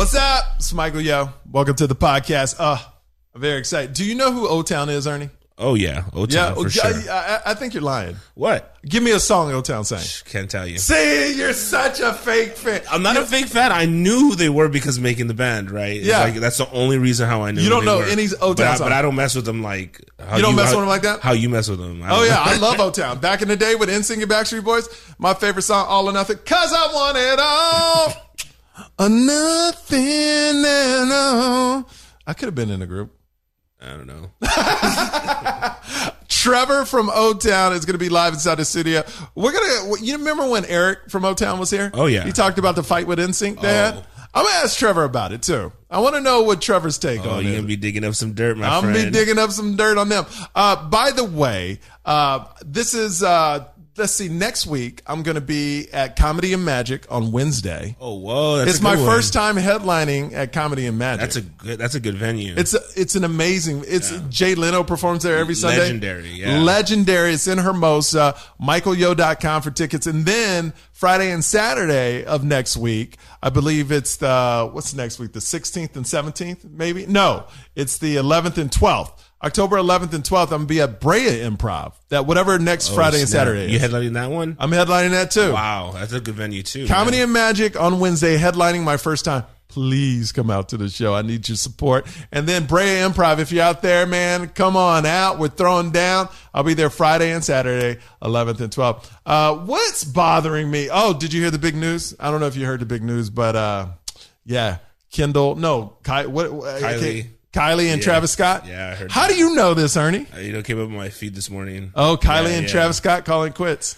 What's up? It's Michael Yo. Welcome to the podcast. I'm very excited. Do you know who O-Town is, Ernie? Oh, yeah. O-Town, for sure. I think you're lying. What? Give me a song O-Town sang. Can't tell you. See, you're such a fake fan. I'm not a fake fan. I knew who they were because of making the band, right? It's yeah. like, that's the only reason how I knew you don't know were. any O-Town songs. But I don't mess with them like... How you don't mess with them like that? How you mess with them. I love O-Town. Back in the day with NSYNC and Backstreet Boys, my favorite song, All or Nothing, 'cause I want it all. Or nothing and all. I could have been in a group. I don't know. Trevor from O-Town is going to be live inside the studio. You remember when Eric from O-Town was here? Oh, yeah. He talked about the fight with NSYNC they had. I'm going to ask Trevor about it, too. I want to know what Trevor's take on it. You're going to be digging up some dirt, my friend. I'm going to be digging up some dirt on them. By the way, this is... let's see, next week, I'm going to be at Comedy and Magic on Wednesday. Oh, whoa. That's It's my first time headlining at Comedy and Magic. That's a good venue. It's an amazing, Jay Leno performs there every Sunday. Legendary, yeah. Legendary. It's in Hermosa, michaelyo.com for tickets. And then Friday and Saturday of next week, I believe it's what's next week? The 16th and 17th, maybe? No, it's the 11th and 12th. October 11th and 12th, I'm going to be at Brea Improv. That whatever next Friday and Saturday is. You headlining that one? I'm headlining that too. Wow, that's a good venue too. Comedy and Magic on Wednesday, headlining my first time. Please come out to the show. I need your support. And then Brea Improv, if you're out there, man, come on out. We're throwing down. I'll be there Friday and Saturday, 11th and 12th. What's bothering me? Oh, did you hear the big news? I don't know if you heard the big news, but yeah, Kylie and Travis Scott? Yeah, I heard How do you know this, Ernie? Came up on my feed this morning. Oh, Kylie and Travis Scott calling quits.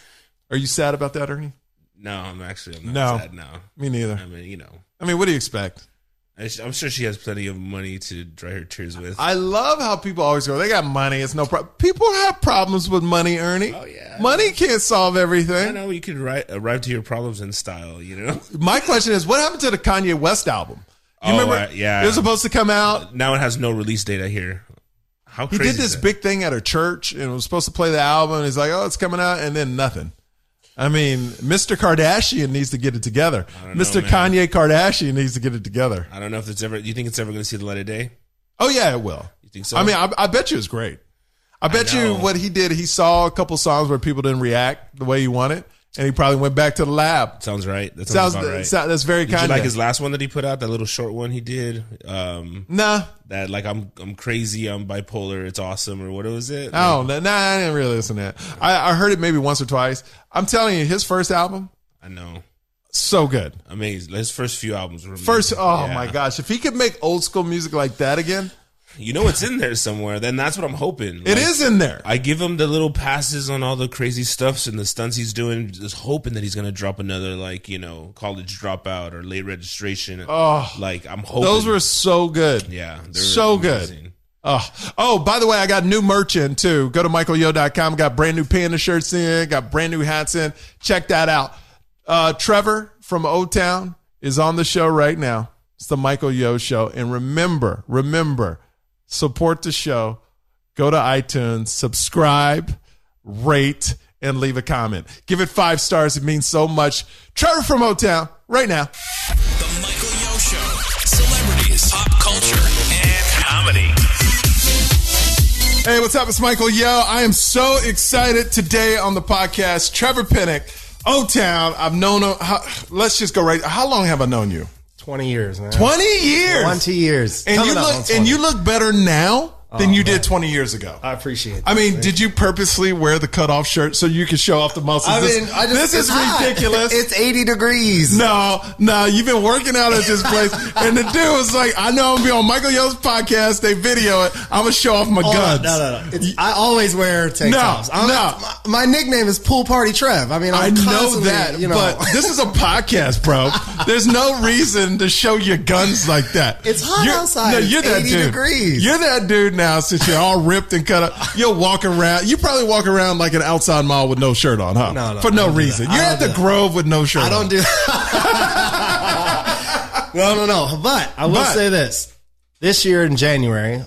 Are you sad about that, Ernie? No, I'm not sad now. Me neither. I mean, what do you expect? I'm sure she has plenty of money to dry her tears with. I love how people always go, they got money, it's no problem. People have problems with money, Ernie. Oh, yeah. Money can't solve everything. I know, you can arrive to your problems in style, My question is, what happened to the Kanye West album? You remember? Yeah. It was supposed to come out. Now it has no release date, I hear. How crazy He did this big thing at a church and was supposed to play the album. And he's like, oh, it's coming out. And then nothing. I mean, Mr. Kardashian needs to get it together. Mr. Kanye Kardashian needs to get it together. I don't know if it's ever, do you think it's ever going to see the light of day? Oh, yeah, it will. You think so? I mean, I bet you it's great. I bet you what he did, he saw a couple songs where people didn't react the way he wanted. And he probably went back to the lab. Sounds right. That sounds about right. That's very kind. Did you like his last one that he put out? That little short one he did. Nah. That like I'm crazy. I'm bipolar. It's awesome. Or what was it? Oh, nah. I didn't really listen to that. I heard it maybe once or twice. I'm telling you, his first album. I know. So good. Amazing. His first few albums were amazing. My gosh! If he could make old school music like that again. It's in there somewhere. Then that's what I'm hoping. It is in there. I give him the little passes on all the crazy stuffs and the stunts he's doing, just hoping that he's going to drop another, college dropout or late registration. Oh, I'm hoping. Those were so good. Yeah. They're so amazing. Good. Oh, by the way, I got new merch in too. Go to michaelyo.com. Got brand new panda shirts in. Got brand new hats in. Check that out. Trevor from O-Town is on the show right now. It's the Michael Yo Show. And remember, support the show. Go to iTunes, subscribe, rate, and leave a comment. Give it 5 stars. It means so much. Trevor from O-Town, right now. The Michael Yo Show. Celebrities, pop culture, and comedy. Hey, what's up? It's Michael Yo. I am so excited today on the podcast. Trevor Penick, O-Town. I've known him. Let's just go right. How long have I known you? 20 years, man. 20 years? 20 years. And you look better now than you did 20 years ago. I appreciate that. I mean, did you purposely wear the cutoff shirt so you could show off the muscles? This is ridiculous. It's 80 degrees. No, you've been working out at this place. And the dude was like, I know I'm going to be on Michael Yo's podcast. They video it. I'm going to show off my guns. No. I always wear tank tops. My nickname is Pool Party Trev. I mean, I know that, but this is a podcast, bro. There's no reason to show your guns like that. It's hot outside. No, you're that 80 dude. Degrees. You're that dude now, since you're all ripped and cut up. You'll walk around. You probably walk around like an outside mall with no shirt on, huh? No, for no reason. You're at the Grove with no shirt on. I don't do that. No. But I will say this. This year in January,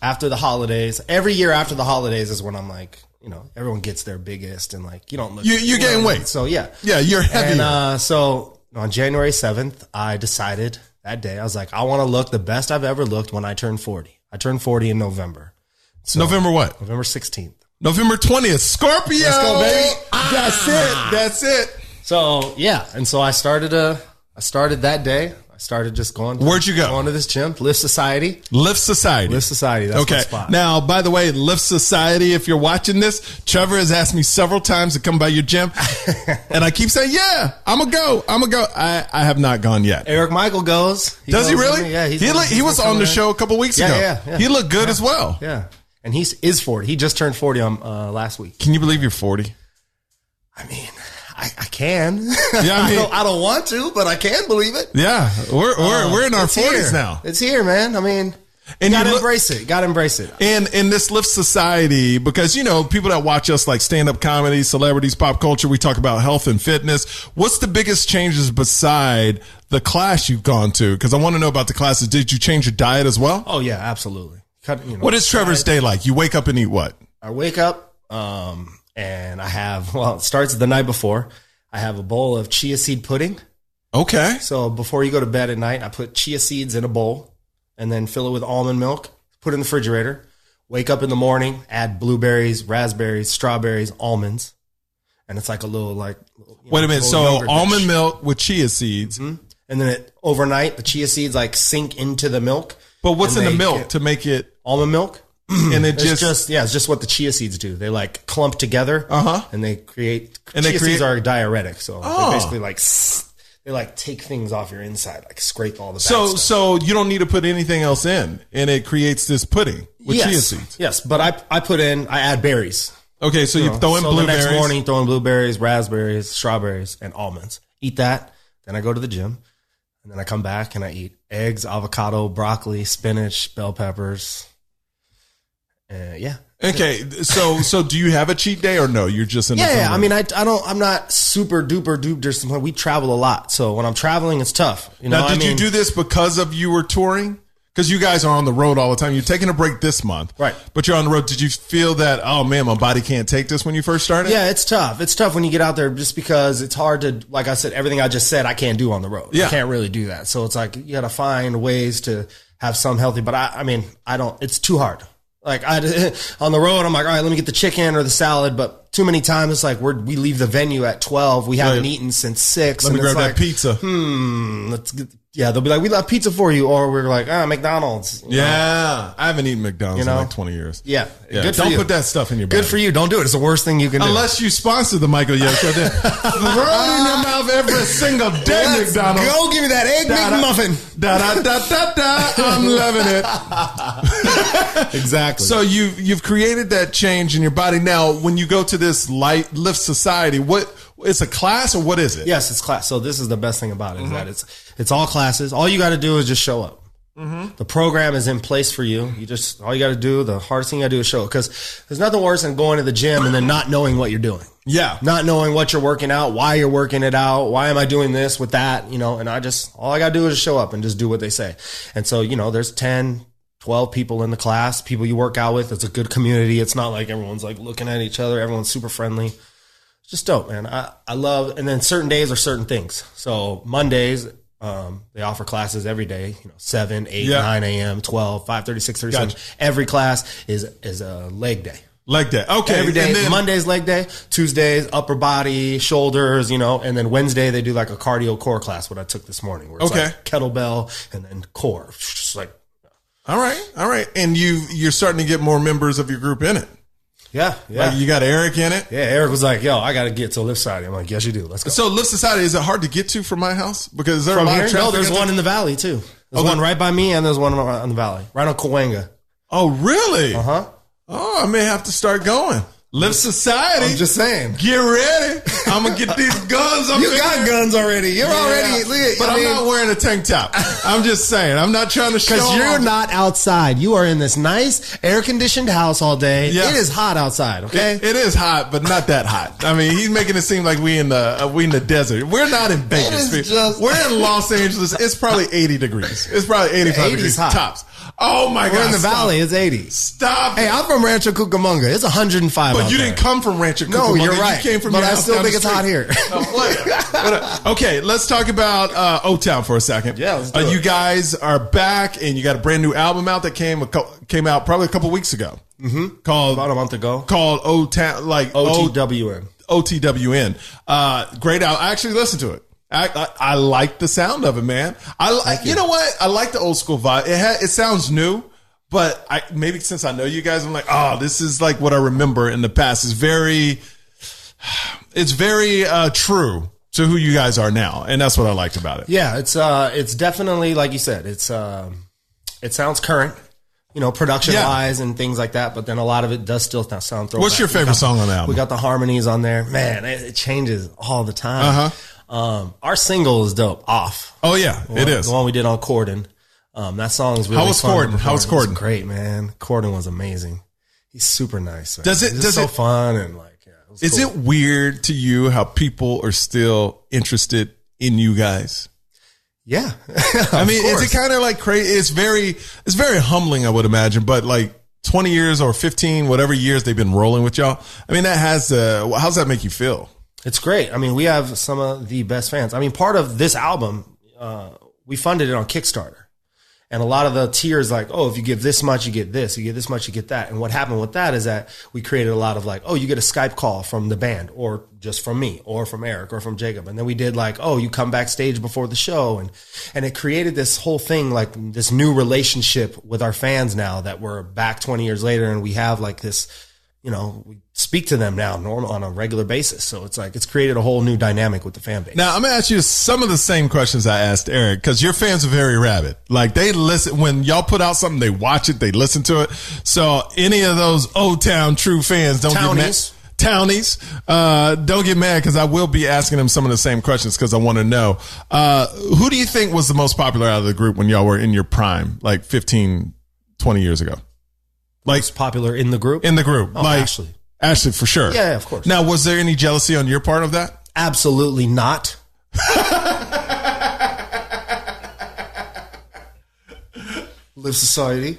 after the holidays, every year after the holidays is when I'm like, everyone gets their biggest and you don't look. You gain weight. So yeah. Yeah, you're heavier. And so on January 7th, I decided that day. I was like, I want to look the best I've ever looked when I turn 40. I turned 40 in November. So, November what? November 16th. November 20th. Scorpio. Let's go, baby. That's it. So, yeah. And so I started that day. I started just going. Where'd you go? Going to this gym, Lift Society. Lift Society. Lift Society. That's my spot. Now, by the way, Lift Society, if you're watching this, Trevor has asked me several times to come by your gym. And I keep saying, yeah, I'm going to go. I have not gone yet. Eric Michael goes. Does he really? Yeah. He was on the show a couple weeks ago. Yeah. He looked good as well. Yeah. And he is 40. He just turned 40 on last week. Can you believe you're 40? I mean, I can. Yeah, I don't want to, but I can believe it. Yeah, we're in our 40s now. It's here, man. I mean, and you gotta embrace it. Gotta embrace it. And in this Lift Society, because people that watch us like stand-up comedy, celebrities, pop culture, we talk about health and fitness. What's the biggest changes beside the class you've gone to? Because I want to know about the classes. Did you change your diet as well? Oh yeah, absolutely. What is Trevor's day like? You wake up and eat what? I wake up, and I have, it starts the night before. I have a bowl of chia seed pudding. Okay. So before you go to bed at night, I put chia seeds in a bowl and then fill it with almond milk, put it in the refrigerator. Wake up in the morning, add blueberries, raspberries, strawberries, almonds. And it's like a little wait a minute. So almond milk with chia seeds. Mm-hmm. And then overnight, the chia seeds sink into the milk. But what's in the milk to make it almond milk? And it's just what the chia seeds do. They clump together, and they create. Chia seeds are diuretic, so they basically they take things off your inside, scrape all the bad stuff. So you don't need to put anything else in, and it creates this pudding with chia seeds. Yes, but I add berries. Okay, so you throw in blueberries. The next morning, throw in blueberries, raspberries, strawberries, and almonds. Eat that. Then I go to the gym, and then I come back and I eat eggs, avocado, broccoli, spinach, bell peppers. Yeah. Okay. So do you have a cheat day or no? You're just in the Yeah. I mean, I'm not super duper duper. We travel a lot. So when I'm traveling, it's tough. Now, did you do this because of you were touring? Because you guys are on the road all the time. You're taking a break this month. Right. But you're on the road. Did you feel that, oh man, my body can't take this when you first started? Yeah, it's tough. It's tough when you get out there just because it's hard to, like I said, everything I just said, I can't do on the road. Yeah. I can't really do that. So it's you got to find ways to have some healthy, but I mean, it's too hard. On the road, I'm like, all right, let me get the chicken or the salad. But too many times, it's we leave the venue at 12. We haven't eaten since 6. Let me grab that pizza. Let's get. Yeah, they'll be like, we love pizza for you. Or we're like, McDonald's. Yeah. I haven't eaten McDonald's in 20 years. Yeah. Good for you. Don't put that stuff in your body. Good for you. Don't do it. It's the worst thing you can do. Unless you sponsor the Michael Yo Show. Then throw it in your mouth every single day, Let's McDonald's. Go give me that egg McMuffin. I'm loving it. Exactly. So you've created that change in your body. Now, when you go to this Lift Society, it's a class or what is it? Yes, it's class. So this is the best thing about it is that it's all classes. All you got to do is just show up. Mm-hmm. The program is in place for you. All you got to do, the hardest thing you got to do is show up, because there's nothing worse than going to the gym and then not knowing what you're doing. Yeah. Not knowing what you're working out, why you're working it out, why am I doing this with that, and all I got to do is just show up and just do what they say. And so, there's 10, 12 people in the class, people you work out with. It's a good community. It's not like everyone's looking at each other. Everyone's super friendly. It's just dope, man. I love, and then certain days are certain things. So Mondays, they offer classes every day, 7, 8, 9 a.m., 12, 5:30, 6:30. Gotcha. Every class is a leg day. Leg day. Okay. Every day. And then Monday's leg day. Tuesdays, upper body, shoulders, and then Wednesday they do a cardio core class, what I took this morning. Where it's kettlebell and then core. Just all right. And you're starting to get more members of your group in it. Yeah. You got Eric in it? Yeah, Eric was like, yo, I got to get to Lift Society. I'm like, yes, you do. Let's go. So Lift Society, is it hard to get to from my house? Because there's a lot of traffic. No, there's one in the valley, too. There's one right by me, and there's one on the valley. Right on Cahuenga. Oh, really? Uh-huh. Oh, I may have to start going. Lift Society. I'm just saying. Get ready. I'm going to get these guns. You got guns already. You're already. But I'm not wearing a tank top. I'm just saying. I'm not trying to show because you're not outside. You are in this nice air-conditioned house all day. Yeah. It is hot outside, okay? It is hot, but not that hot. I mean, he's making it seem like we in the desert. We're not in Vegas. We're in Los Angeles. It's probably 80 degrees. It's probably 85 degrees tops. Oh, my God. We're in the valley. It's 80. Stop. Hey, I'm from Rancho Cucamonga. It's 105 But out you there. didn't come from Rancho Cucamonga. No, you're right. You came from but your I house still down think the it's hot street. here. Okay, let's talk about O-Town for a second. Yeah, let's do it. You guys are back, and you got a brand new album out that came out probably a couple weeks ago. Mm-hmm. Called About a month ago. Called O-Town, like OTWN. OTWN. Great album. I actually listened to it. I like the sound of it, man. You know what? I like the old school vibe. It sounds new, but maybe since I know you guys, I'm like, oh, this is like what I remember in the past. It's very true to who you guys are now, and that's what I liked about it. Yeah, it's definitely like you said. It sounds current, production wise and things like that. But then a lot of it does still sound throwback. What's your favorite song on the album? We got the harmonies on there. Man, it changes all the time. Our single is dope. Off. Oh yeah, it is the one we did on Corden. That song is really How was fun. Corden? How was Corden? Great, man. Corden was amazing. He's super nice. Man. Does He's so fun and is it weird to you how people are still interested in you guys? Yeah. I mean, is it kind of like crazy? It's very humbling, I would imagine, but like 20 years or 15, whatever years they've been rolling with y'all. I mean, how's that make you feel? It's great. I mean, we have some of the best fans. I mean, part of this album, we funded it on Kickstarter. And a lot of the tiers like, oh, if you give this much, you get this. You give this much, you get that. And what happened with that is that we created a lot of like, oh, you get a Skype call from the band or just from me or from Eric or from Jacob. And then we did like, oh, you come backstage before the show. And it created this whole thing, like this new relationship with our fans now that we're back 20 years later. And we have like this, we speak to them now on a regular basis. So it's like, it's created a whole new dynamic with the fan base. Now, I'm going to ask you some of the same questions I asked Eric, because your fans are very rabid. Like, they listen, when y'all put out something, they watch it, they listen to it. So any of those O-Town true fans don't get mad. Townies, don't get mad, because I will be asking them some of the same questions because I want to know. Who do you think was the most popular out of the group when y'all were in your prime, like 15, 20 years ago? Like, most popular in the group? In the group. Oh, like Ashley, for sure. Yeah, of course. Now, was there any jealousy on your part of that? Absolutely not. Live society.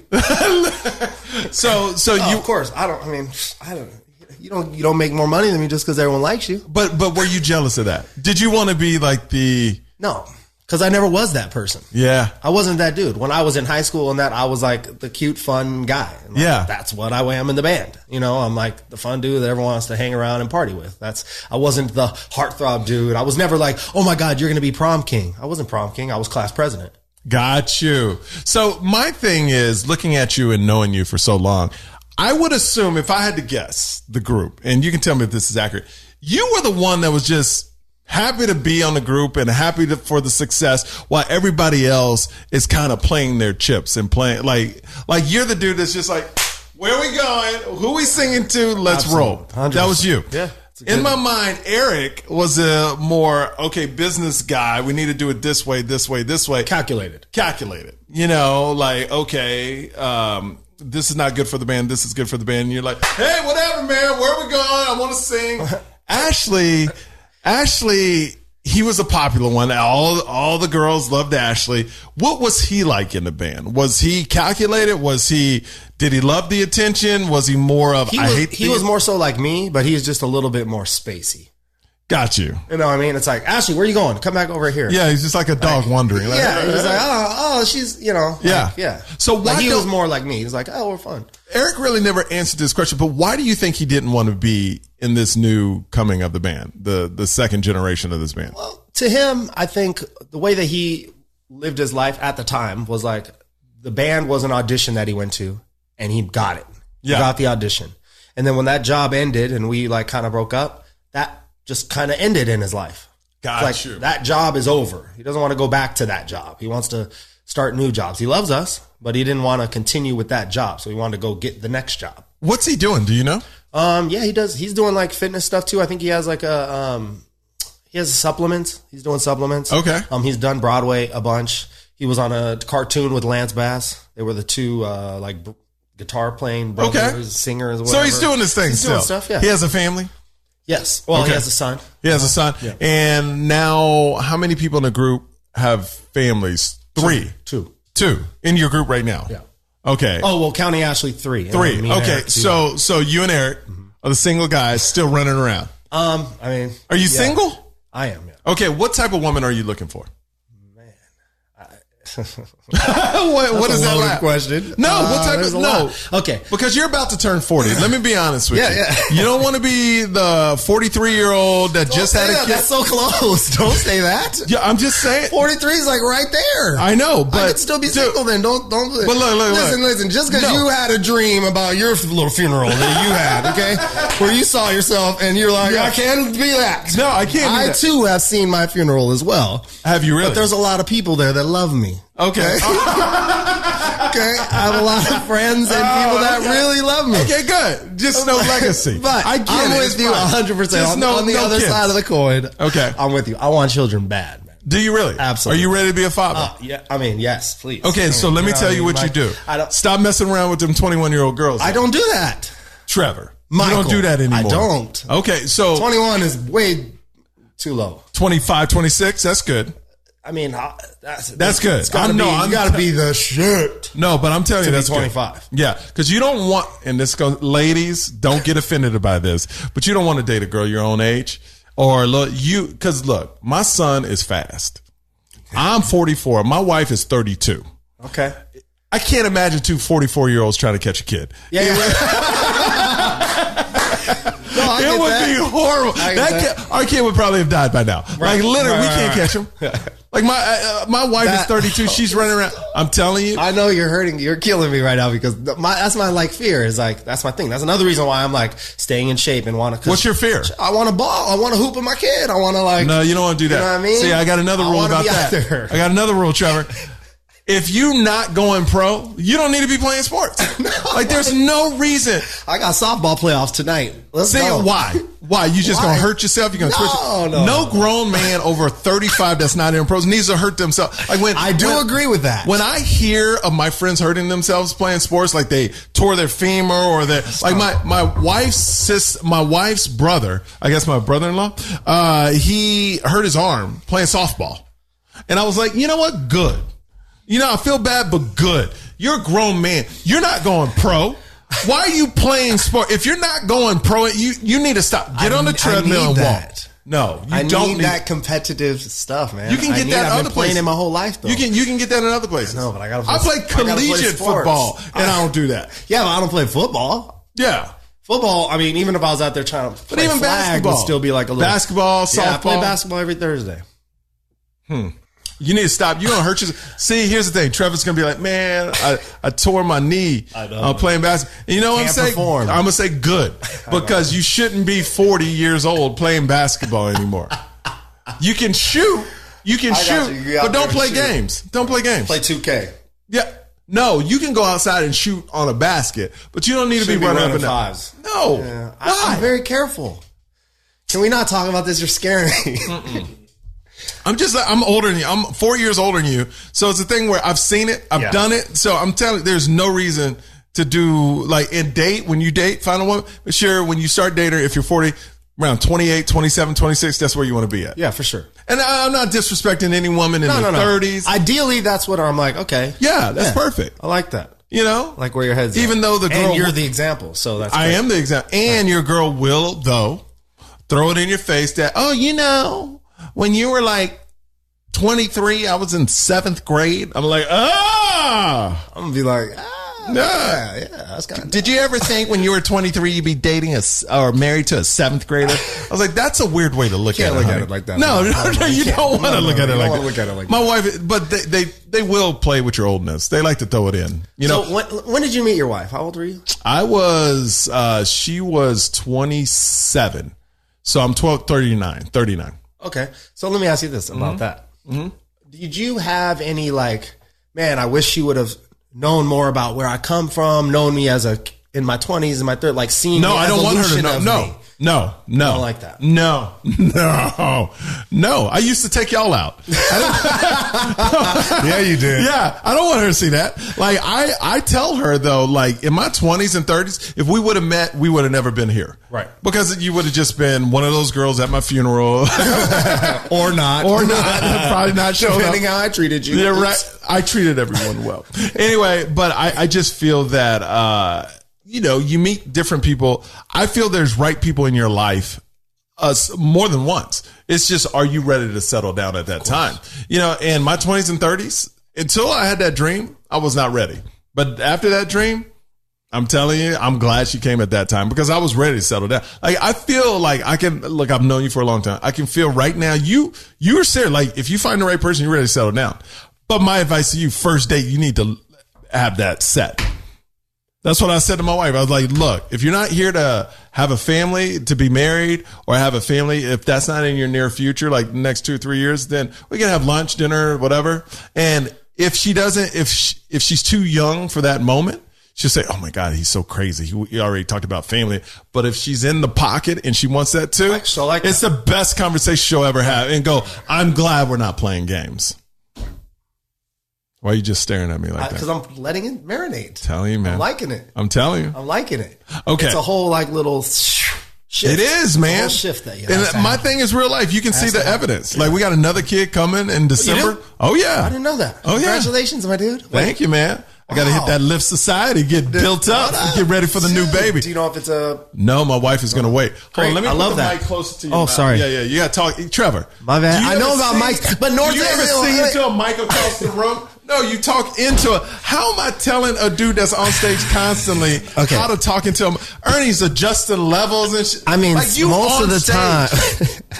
So you, of course, you don't make more money than me just because everyone likes you. But were you jealous of that? Did you want to be like No. Because I never was that person. Yeah. I wasn't that dude. When I was in high school and that, I was like the cute, fun guy. And yeah. That's what I am in the band. I'm like the fun dude that everyone wants to hang around and party with. I wasn't the heartthrob dude. I was never like, oh my God, you're going to be prom king. I wasn't prom king. I was class president. Got you. So my thing is, looking at you and knowing you for so long, I would assume, if I had to guess the group, and you can tell me if this is accurate, you were the one that was just happy to be on the group and happy for the success, while everybody else is kind of playing their chips and playing like you're the dude that's just like, where we going? Who we singing to? Let's roll. 100%. That was you. Yeah. In my mind, Eric was a more, business guy. We need to do it this way, this way, this way. Calculated. Like, this is not good for the band. This is good for the band. And you're like, hey, whatever, man. Where we going? I want to sing. Ashley, he was a popular one. All the girls loved Ashley. What was he like in the band? Was he calculated? Did he love the attention? Was he more of, he was more so like me, but he's just a little bit more spacey. Got you. You know what I mean? It's like, Ashley, where you going? Come back over here. Yeah, he's just like a dog wandering. Like, yeah, he's like, she's, Yeah. Yeah. So why he was more like me. He's like, we're fun. Eric really never answered this question, but why do you think he didn't want to be in this new coming of the band, the second generation of this band? Well, to him, I think the way that he lived his life at the time was like, the band was an audition that he went to, and he got it. Yeah. He got the audition. And then when that job ended and we like kind of broke up, that just kind of ended in his life. Got you. That job is over. He doesn't want to go back to that job. He wants to start new jobs. He loves us, but he didn't want to continue with that job. So he wanted to go get the next job. What's he doing? Do you know? Yeah, he does. He's doing like fitness stuff too. I think he has like he has supplements. He's doing supplements. Okay. He's done Broadway a bunch. He was on a cartoon with Lance Bass. They were the two guitar playing brothers, singers. Whatever. So he's doing this thing. He's doing stuff. Yeah. He has a family. Yes. Well, he has a son. He has a son. Yeah. And now, how many people in the group have families? 3. Two in your group right now. Yeah. Okay. Oh well, counting Ashley, 3. Okay. So you and Eric. Are the single guys still running around? I mean, are you single? I am. Yeah. Okay, what type of woman are you looking for? what is that loaded question? No, what type of lot. Okay, because you're about to turn 40. Let me be honest with you. Yeah. You don't want to be the 43-year-old that just had a kid. That's so close. Don't say that. Yeah, I'm just saying. 43 is like right there. I know, but I could still be single then. Don't. But look. Listen. Just because you had a dream about your little funeral that you had, okay, where you saw yourself and you're like, I can't be that. No, I can't. I too have seen my funeral as well. Have you really? But there's a lot of people there that love me. Okay. Okay. I have a lot of friends and people that really love me. Okay, good. Just no legacy. But I'm with you 100%. On the other side of the coin. Okay. I'm with you. I want children bad, man. Do you really? Absolutely. Are you ready to be a father? Yeah. I mean, yes, please. Okay, so let me tell you what you do. Stop messing around with them 21-year-old girls. I don't do that. Trevor. Michael, you don't do that anymore. I don't. Okay, so 21 is way too low. 25, 26, that's good. I mean, that's good. You got to be the shit. No, but I'm telling you, that's 25. Good. Yeah, because you don't want, and this goes, ladies, don't get offended by this, but you don't want to date a girl your own age, or because look, my son is fast. I'm 44. My wife is 32. Okay. I can't imagine two 44-year-olds trying to catch a kid. Yeah. No, it would be horrible. Our kid would probably have died by now. Right. Like literally, we can't catch him. Like my wife is 32. She's running around. I'm telling you. I know you're hurting. You're killing me right now because that's my like fear. Is like that's my thing. That's another reason why I'm like staying in shape and want to. What's your fear? I want to ball. I want to hoop with my kid. I want to like. No, you don't want to do that. You know what I mean? See, I got another rule about that. I got another rule, Trevor. If you not going pro, you don't need to be playing sports. Like there's no reason. I got softball playoffs tonight. Let's go. Why? Why? You just gonna hurt yourself? You're gonna twist it? No grown man over 35 that's not in pros needs to hurt themselves. Like I agree with that. When I hear of my friends hurting themselves playing sports, like they tore their femur or like my wife's brother, I guess my brother-in-law, he hurt his arm playing softball. And I was like, you know what? Good. You know, I feel bad, but good. You're a grown man. You're not going pro. Why are you playing sport? If you're not going pro, you need to stop. Get on the treadmill and walk. No, you don't need that competitive stuff, man. You can get that in other places. Playing in my whole life, though. You can get that in other places. No, but I gotta. I play collegiate football, and I don't do that. Yeah, but I don't play football. Yeah. Football, I mean, even if I was out there trying to play flag, basketball would still be like a little basketball, softball. Yeah, I play basketball every Thursday. You need to stop. You're going to hurt yourself. See, here's the thing. Trevor's going to be like, man, I tore my knee playing basketball. And you know what I'm saying? I'm going to say good because you shouldn't be 40 years old playing basketball anymore. You can shoot. But don't play games. Don't play games. Play 2K. Yeah. No, you can go outside and shoot on a basket, but you don't need to be running up and down. Fives. No. Yeah. I'm very careful. Can we not talk about this? You're scaring me. I'm older than you. I'm 4 years older than you. So it's a thing where I've seen it. I've done it. So I'm telling you, there's no reason to do like when you date, find a woman. But sure, when you start dating, if you're 40, around 28, 27, 26, that's where you want to be at. Yeah, for sure. And I'm not disrespecting any woman in their 30s. Ideally, that's what I'm like, okay. Yeah, that's perfect. I like that. You know? Like where your head's Even though the girl. And you're the example. So that's I am the example. And your girl will, though, throw it in your face that, when you were like 23, I was in 7th grade. I'm like, I'm going to be like, yeah, that's kind of. Did you ever think when you were 23 you'd be dating or married to a 7th grader? I was like, that's a weird way to look at it. Can't look at it like that. No, you don't want to look at it like that. Look at it like my wife, but they will play with your oldness. They like to throw it in. You know. So when did you meet your wife? How old were you? She was 27. So I'm 39. Okay. So let me ask you this about that. Mm-hmm. Did you have any like, man, I wish she would have known more about where I come from, known me in my 20s and my 30s, like seeing the I don't want her to know. No. I don't like that. No. I used to take y'all out. Yeah, you did. Yeah, I don't want her to see that. Like I tell her though, like in my 20s and 30s, if we would have met, we would have never been here. Right. Because you would have just been one of those girls at my funeral. Or not. Probably not showing Depending how I treated you. Yeah, right. I treated everyone well. Anyway, but I just feel that, you meet different people. I feel there's right people in your life more than once. It's just, are you ready to settle down at that time? In my 20s and 30s, until I had that dream, I was not ready. But after that dream, I'm telling you, I'm glad she came at that time because I was ready to settle down. Like, I feel like I've known you for a long time. I can feel right now, you're serious. Like, if you find the right person, you're ready to settle down. But my advice to you, first date, you need to have that set. That's what I said to my wife. I was like, look, if you're not here to have a family, to be married or have a family, if that's not in your near future, like the next 2 or 3 years, then we can have lunch, dinner, whatever. And if she doesn't, if she's too young for that moment, she'll say, oh my God, he's so crazy. He already talked about family. But if she's in the pocket and she wants that too, it's the best conversation she'll ever have. And go, I'm glad we're not playing games. Why are you just staring at me like that? Because I'm letting it marinate. Telling you, man. I'm liking it. I'm telling you. I'm liking it. Okay. It's a whole little shift. It is, man. A whole shift that and my thing is real life. You can see the evidence. Like, we got another kid coming in December. Oh, yeah. I didn't know that. Oh, yeah. Congratulations, my dude. Thank you, man. I got to hit that Lift Society, get built up, get ready for the new baby. Do you know if it's a... No, my wife is going to wait. Hold on, let me put the mic closer to you. Oh, sorry. Yeah. You got to talk. Trevor. My bad. I know about mics, but North... Do you ever sing into a mic across the room? No, you talk into it. How am I telling a dude that's on stage constantly how to talk into him? Ernie's adjusting levels and shit. I mean, like, most of the time.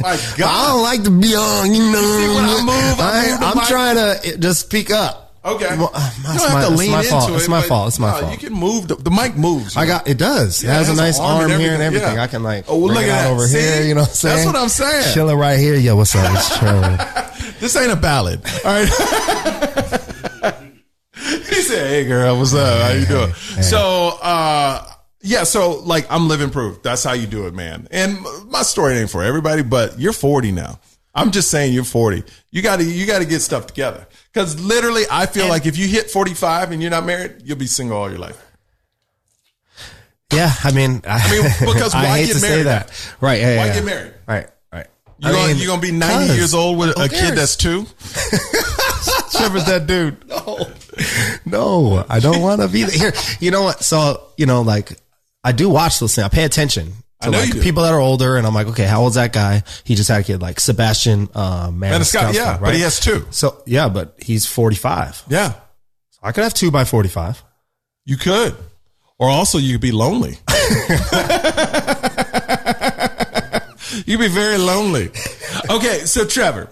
My God. I don't like to be on, See, when I move, I'm trying to just speak up. Okay. Well, you don't have to lean into it. It's my fault. It's my fault. You can move. The mic moves. It does. It has a nice arm here and everything. I can look at that over here. You know what I'm saying? That's what I'm saying. Chilling right here. Yo, what's up? It's Trevor. This ain't a ballad. All right. He said, hey girl, what's up? How you doing? Hey. So, so like, I'm living proof. That's how you do it, man. And my story ain't for everybody, but you're 40 now. I'm just saying you're 40. You gotta get stuff together. Cause literally I feel like if you hit 45 and you're not married, you'll be single all your life. Yeah. I mean, because why hate get to married? Say that. Right. Yeah, why get married? Right. You're going to be 90 years old with a kid that's 2? Trevor's that dude. No, I don't want to be there. Here, you know what? So, like, I do watch those things. I pay attention to like people that are older, and I'm like, okay, how old's that guy? He just had a kid, like Sebastian Maniscalco, right? But he has 2. So yeah, but he's 45. Yeah, so I could have 2 by 45. You could, or also you could be lonely. You'd be very lonely. Okay, so Trevor.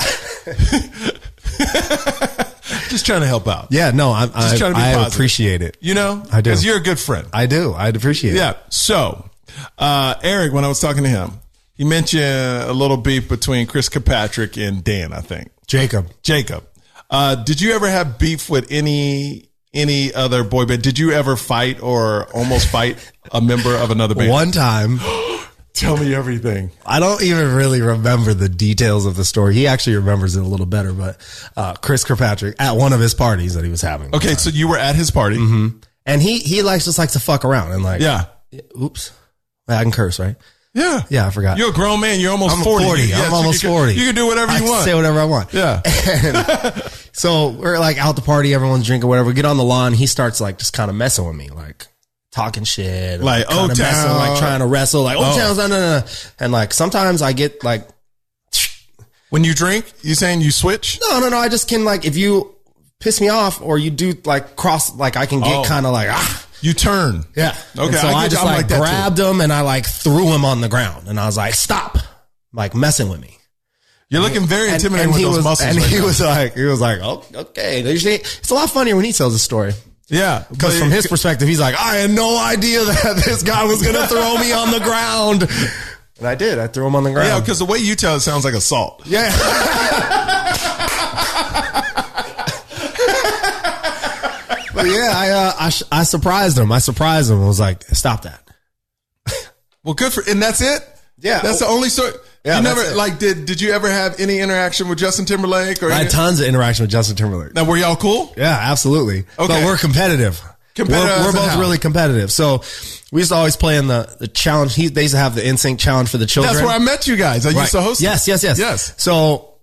Just trying to help out. Yeah, no, I appreciate it. You know? I do. Because you're a good friend. I do. I'd appreciate it. Yeah. So, Eric, when I was talking to him, he mentioned a little beef between Chris Kirkpatrick and Dan, I think. Jacob. Did you ever have beef with any other boy band? Did you ever fight or almost fight a member of another band? One time. Tell me everything. I don't even really remember the details of the story. He actually remembers it a little better, but Chris Kirkpatrick at one of his parties that he was having. Okay, so you were at his party. Mm-hmm. And he just likes to fuck around and like, oops. I can curse, right? Yeah. Yeah, I forgot. You're a grown man. You're almost 40. Yes, I'm almost 40. You can do whatever you want. I can say whatever I want. Yeah. So we're like out the party, everyone's drinking, whatever. We get on the lawn. He starts like just kind of messing with me, like talking shit, like O-Town, like trying to wrestle, like O-Town's no. And like sometimes I get like, when you drink, you saying you switch? No. I just can like, if you piss me off or you do like cross, like I can get kind of like you turn. Yeah. Okay. And so I just like grabbed him and I like threw him on the ground and I was like, stop, like messing with me. You're looking very intimidating with those muscles. And he was like, oh, okay. It's a lot funnier when he tells the story. Yeah. Because from his perspective, he's like, I had no idea that this guy was going to throw me on the ground. And I did. I threw him on the ground. Yeah, because the way you tell it sounds like assault. Yeah. But yeah, I surprised him. I was like, stop that. Well, good for, and that's it? Yeah. That's the only story. Yeah, you never, like, did you ever have any interaction with Justin Timberlake? Or I had tons of interaction with Justin Timberlake. Now, were y'all cool? Yeah, absolutely. Okay. But we're competitive. We're both really competitive. So we used to always play in the challenge. They used to have the NSYNC challenge for the children. That's where I met you guys. I used to host Yes. Yes. So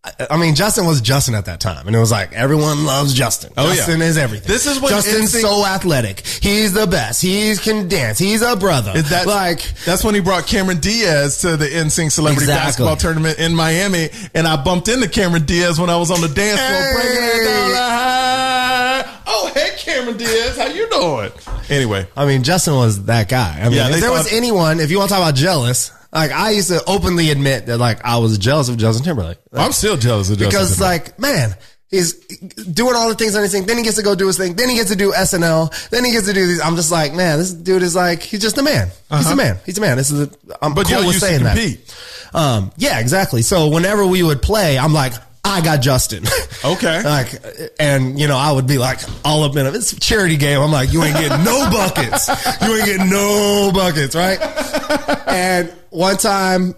I mean, Justin was Justin at that time. And it was like, everyone loves Justin. Justin is everything. This is what Justin's so athletic. He's the best. He can dance. He's a brother. That's when he brought Cameron Diaz to the NSYNC Celebrity Basketball Tournament in Miami. And I bumped into Cameron Diaz when I was on the dance floor breaking it down the high. Oh, hey, Cameron Diaz. How you doing? Anyway. I mean, Justin was that guy. I mean, if there was anyone, if you want to talk about jealous, like, I used to openly admit that, like, I was jealous of Justin Timberlake. Like, I'm still jealous of Justin Timberlake. Because, like, man, he's doing all the things on his thing. Then he gets to go do his thing. Then he gets to do SNL. Then he gets to do these. I'm just like, man, this dude is like, he's just a man. He's a man. He's a man. I'm cool with saying that. Yeah, exactly. So whenever we would play, I'm like, I got Justin. Okay. Like, and, you know, I would be like all up in it. It's a charity game. I'm like, you ain't getting no buckets. You ain't getting no buckets, right? And one time,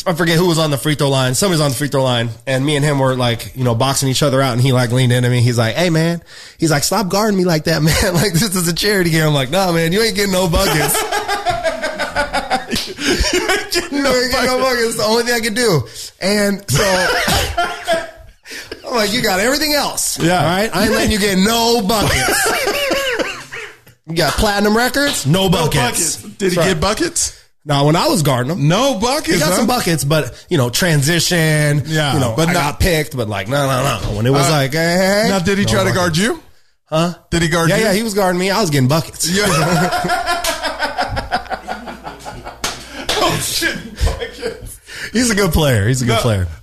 I forget who was on the free throw line. Somebody's on the free throw line, and me and him were like, you know, boxing each other out, and he like leaned into me. He's like, hey, man. He's like, stop guarding me like that, man. Like, this is a charity game. I'm like, nah, man, you ain't getting no buckets. You ain't getting no buckets. It's the only thing I can do. And so I'm like, you got everything else. Yeah. All right. I ain't letting you get no buckets. You got platinum records? No buckets. Did he get buckets? No, when I was guarding him. No buckets. He got some buckets, but, you know, transition. Yeah. You know, but I got picked, but like, no. When it was like, hey. Now, did he try to guard you? Huh? Did he guard you? Yeah, he was guarding me. I was getting buckets. Yeah. Oh, shit. Buckets. He's a good player.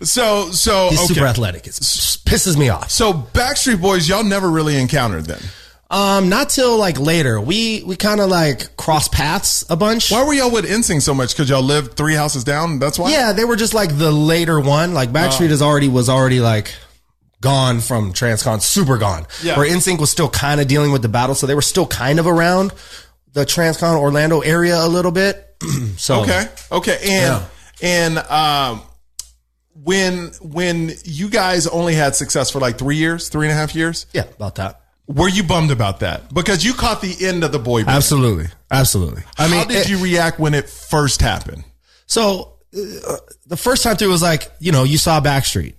So he's super athletic. It pisses me off. So Backstreet Boys, y'all never really encountered then? Not till like later. We kind of like cross paths a bunch. Why were y'all with NSYNC so much? Because y'all lived 3 houses down? That's why? Yeah, they were just like the later one. Like Backstreet was already like gone from Transcon, super gone. Yeah. Where NSYNC was still kind of dealing with the battle, so they were still kind of around the Transcon Orlando area a little bit. So Okay. And when you guys only had success for like 3.5 years? Yeah, about that. Were you bummed about that? Because you caught the end of the boy band. Absolutely. I mean, how did you react when it first happened? So the first time through was like, you know, you saw Backstreet.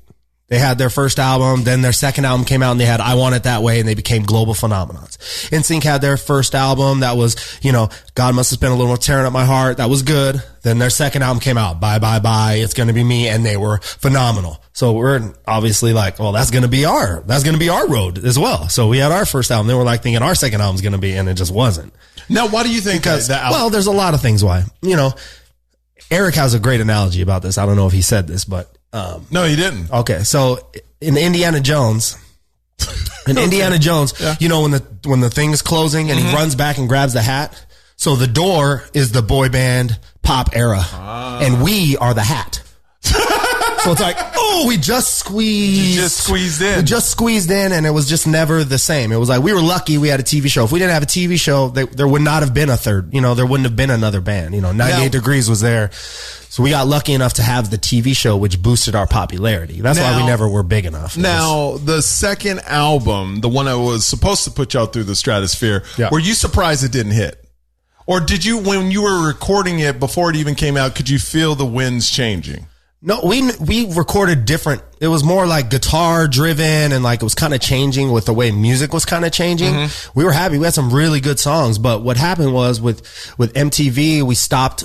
They had their first album, then their second album came out and they had I Want It That Way, and they became global phenomenons. NSYNC had their first album that was, you know, God Must Have Spent a Little More Tearing Up My Heart. That was good. Then their second album came out, Bye Bye Bye, It's Gonna Be Me, and they were phenomenal. So we're obviously like, well, that's gonna be our road as well. So we had our first album. Then we're like thinking our second album's gonna be, and it just wasn't. Now, why do you think that album? Well, there's a lot of things why. You know, Eric has a great analogy about this. I don't know if he said this, but no, he didn't. Okay, so in Indiana Jones, Yeah. you know, when the thing is closing and he runs back and grabs the hat. So the door is the boy band pop era, and we are the hat. So it's like, oh, we just squeezed in, and it was just never the same. It was like, we were lucky we had a TV show. If we didn't have a TV show, there would not have been a third, you know, there wouldn't have been another band. You know, 98 Degrees was there. So we got lucky enough to have the TV show, which boosted our popularity. That's why we never were big enough. Now, the second album, the one that was supposed to put y'all through the stratosphere, were you surprised it didn't hit? Or did you, when you were recording it before it even came out, could you feel the winds changing? No, we recorded different. It was more like guitar driven, and like it was kind of changing with the way music was kind of changing. Mm-hmm. We were happy. We had some really good songs, but what happened was with MTV, we stopped